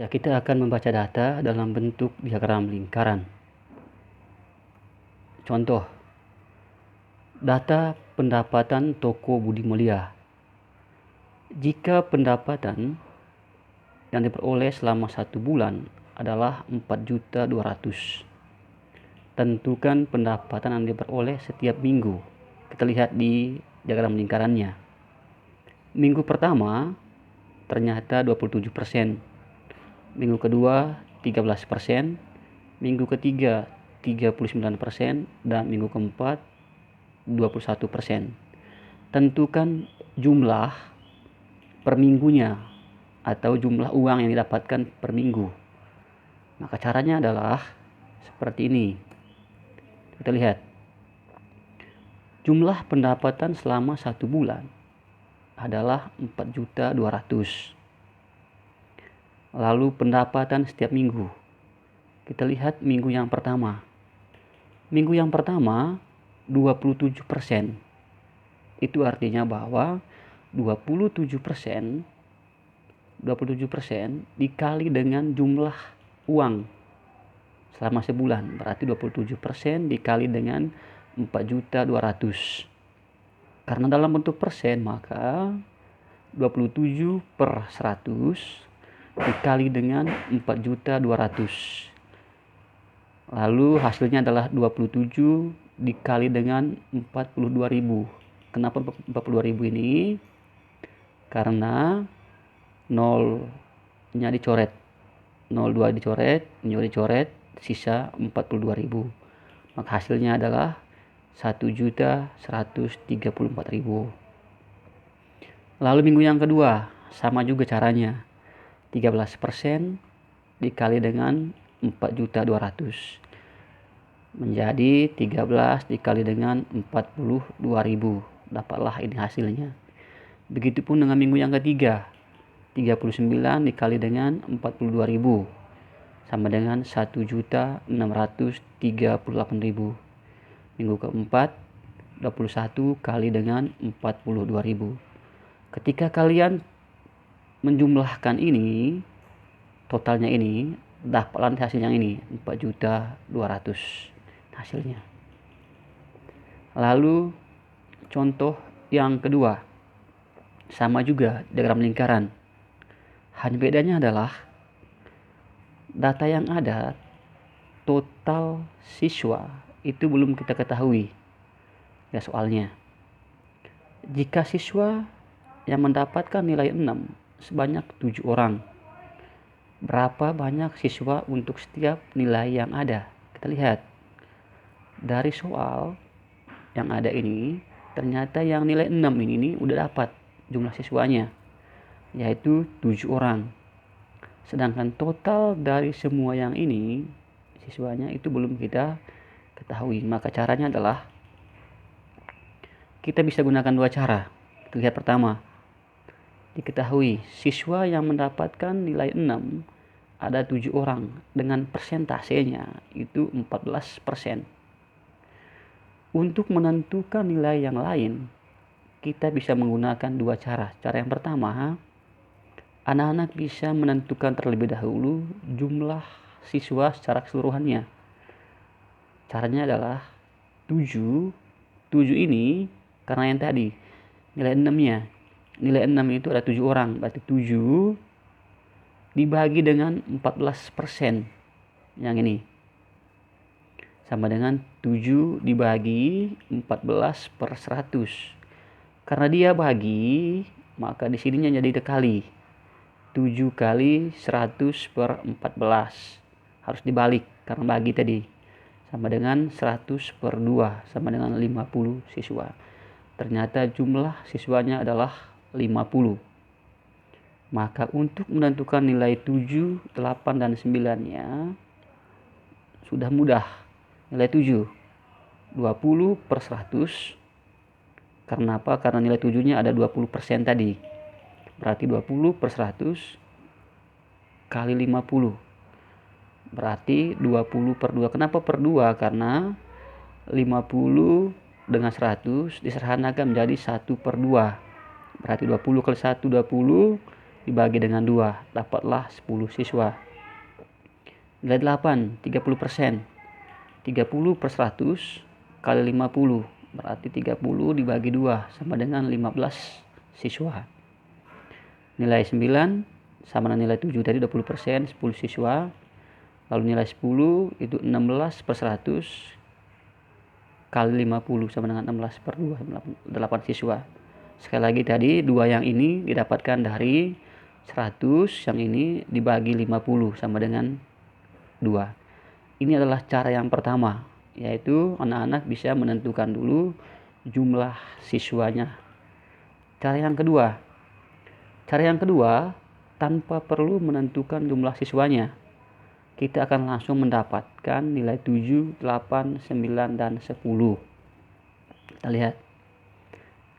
Ya, kita akan membaca data dalam bentuk diagram lingkaran. Contoh, data pendapatan toko Budi Mulia. Jika pendapatan yang diperoleh selama 1 bulan adalah 4.200.000. Tentukan pendapatan yang diperoleh setiap minggu. Kita lihat di diagram lingkarannya. Minggu pertama ternyata 27%. Minggu kedua 13%, minggu ketiga 39%, dan minggu keempat 21%. Tentukan jumlah per minggunya atau jumlah uang yang didapatkan per minggu. Maka caranya adalah seperti ini. Kita lihat. Jumlah pendapatan selama 1 bulan adalah 4.200.000. Lalu pendapatan setiap minggu. Kita lihat minggu yang pertama. Minggu yang pertama 27%. Itu artinya bahwa 27% dikali dengan jumlah uang selama sebulan. Berarti 27% dikali dengan 4.200.000. Karena dalam bentuk persen, maka 27 per 100 dikali dengan 4.200.000. Lalu hasilnya adalah 27 dikali dengan 42.000. Kenapa 42.000 ini? Karena 0-nya dicoret. 02 dicoret, 0 dicoret, sisa 42.000. Maka hasilnya adalah 1.134.000. Lalu minggu yang kedua, sama juga caranya. 13% dikali dengan 4.200.000. Menjadi 13 dikali dengan 42.000. Dapatlah ini hasilnya. Begitupun dengan minggu yang ketiga. 39 dikali dengan 42.000 sama dengan 1.638.000. Minggu keempat 21 kali dengan 42.000. Ketika kalian menjumlahkan ini, totalnya ini, dapatlah hasil yang ini, 4.200.000 hasilnya. Lalu contoh yang kedua, sama juga diagram lingkaran. Hanya bedanya adalah data yang ada, total siswa itu belum kita ketahui. Ya, soalnya jika siswa yang mendapatkan nilai 6 sebanyak 7 orang, berapa banyak siswa untuk setiap nilai yang ada? Kita lihat dari soal yang ada ini, ternyata yang nilai 6 ini udah dapat jumlah siswanya, yaitu 7 orang. Sedangkan total dari semua yang ini, siswanya itu belum kita ketahui. Maka caranya adalah kita bisa gunakan dua cara. Kita lihat pertama, diketahui siswa yang mendapatkan nilai 6 ada 7 orang dengan persentasenya itu 14%. Untuk menentukan nilai yang lain, kita bisa menggunakan dua cara. Cara yang pertama, anak-anak bisa menentukan terlebih dahulu jumlah siswa secara keseluruhannya. Caranya adalah 7 ini karena yang tadi nilai 6-nya. Nilai 6 itu ada 7 orang, berarti 7 dibagi dengan 14% yang ini. Sama dengan 7 dibagi 14 per 100. Karena dia bagi, maka di sininya jadi dikali. 7 kali 100 per 14. Harus dibalik karena bagi tadi. Sama dengan 100 per 2, sama dengan 50 siswa. Ternyata jumlah siswanya adalah 50. Maka untuk menentukan nilai 7, 8, dan 9-nya sudah mudah. Nilai 7, 20 per 100. Karena apa? Karena nilai 7-nya ada 20% tadi. Berarti 20 per 100 kali 50. Berarti 20 per 2. Kenapa per 2? Karena 50 dengan 100 disederhanakan menjadi 1 per 2. Berarti 20 kali 1, 20. dibagi dengan 2, dapatlah 10 siswa. Nilai 8, 30%. 30 per 100 kali 50, berarti 30 dibagi 2 sama dengan 15 siswa. Nilai 9 sama dengan nilai 7 tadi 20%, 10 siswa. Lalu nilai 10 itu 16 per 100 kali 50 sama dengan 16 per 2, 8 siswa. Sekali lagi tadi 2 yang ini didapatkan dari 100, yang ini dibagi 50 sama dengan 2. Ini adalah cara yang pertama, yaitu anak-anak bisa menentukan dulu jumlah siswanya. Cara yang kedua tanpa perlu menentukan jumlah siswanya, kita akan langsung mendapatkan nilai 7, 8, 9, dan 10. Kita lihat.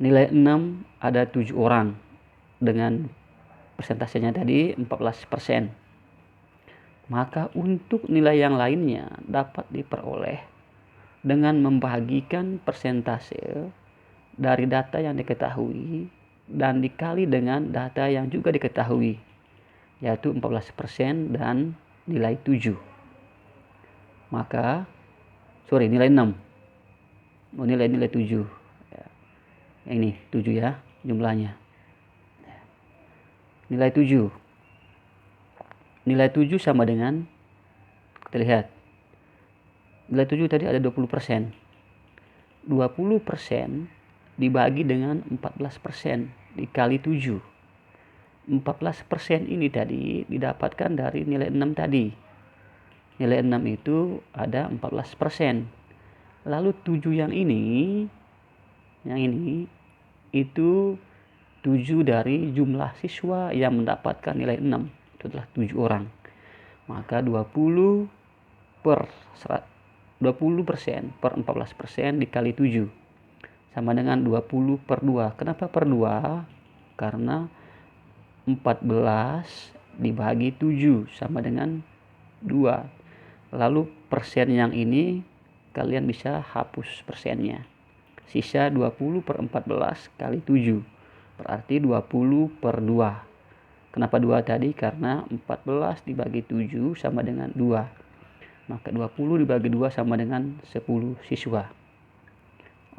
Nilai 6 ada 7 orang dengan persentasenya tadi 14%. Maka untuk nilai yang lainnya dapat diperoleh dengan membagikan persentase dari data yang diketahui dan dikali dengan data yang juga diketahui, yaitu 14% dan nilai 7. Maka nilai 6. Nilai 7. Yang ini 7 ya jumlahnya. Nilai 7 sama dengan, kita lihat. Nilai 7 tadi ada 20%. 20% dibagi dengan 14% dikali 7. 14% ini tadi didapatkan dari nilai 6 tadi. Nilai 6 itu ada 14%. Lalu 7 yang ini itu 7 dari jumlah siswa yang mendapatkan nilai 6. Itu adalah 7 orang. Maka 20% per 14% dikali 7 sama dengan 20 per 2. Kenapa per 2? Karena 14 dibagi 7 sama dengan 2. Lalu persen yang ini kalian bisa hapus persennya. Sisa 20 per 14 kali 7. Berarti 20 per 2. Kenapa 2 tadi? Karena 14 dibagi 7 sama dengan 2. Maka 20 dibagi 2 sama dengan 10 siswa.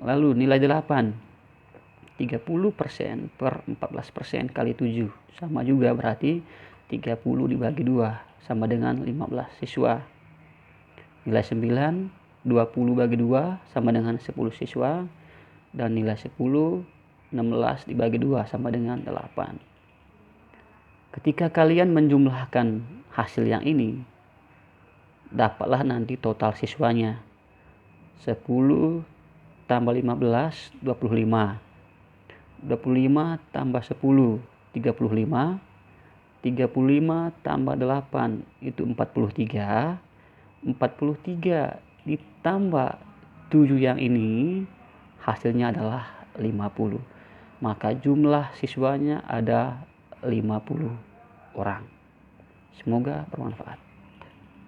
Lalu nilai 8. 30% per 14% kali 7. Sama juga berarti 30 dibagi 2 sama dengan 15 siswa. Nilai 9. 20 bagi 2 sama dengan 10 siswa. Dan nilai 10. 16 dibagi 2 sama dengan 8. Ketika kalian menjumlahkan hasil yang ini, dapatlah nanti total siswanya. 10 tambah 15, 25. 25 tambah 10, 35. 35 tambah 8, itu 43. 43 ditambah 7 yang ini, hasilnya adalah 50. Maka jumlah siswanya ada 50 orang. Semoga bermanfaat.